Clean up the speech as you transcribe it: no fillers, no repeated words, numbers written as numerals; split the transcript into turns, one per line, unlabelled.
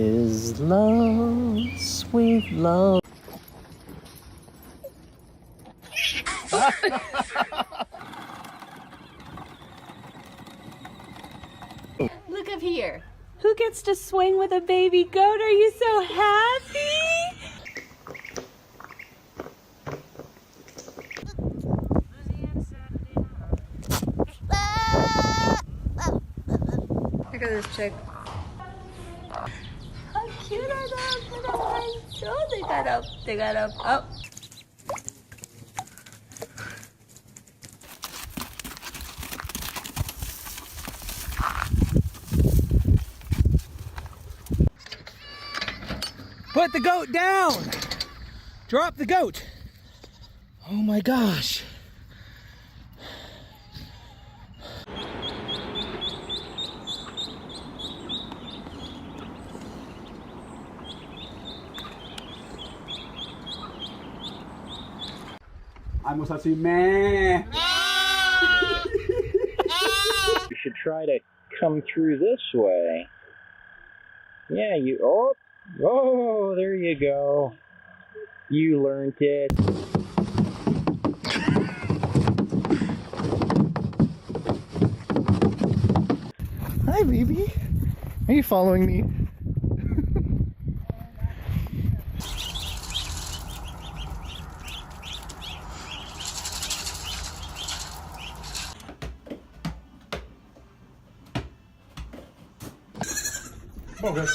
is love, sweet love.
Look up here. Who gets to swing with a baby goat? Are you so happy? Look at this chick. How cute are those little ones? Oh, they got up. They got up. Up.
Put the goat down! Drop the goat! Oh my gosh.
Vamos así, me.
You should try to come through this way. Yeah, oh, there you go. You learned it. Hi, baby. Are you following me?
Okay.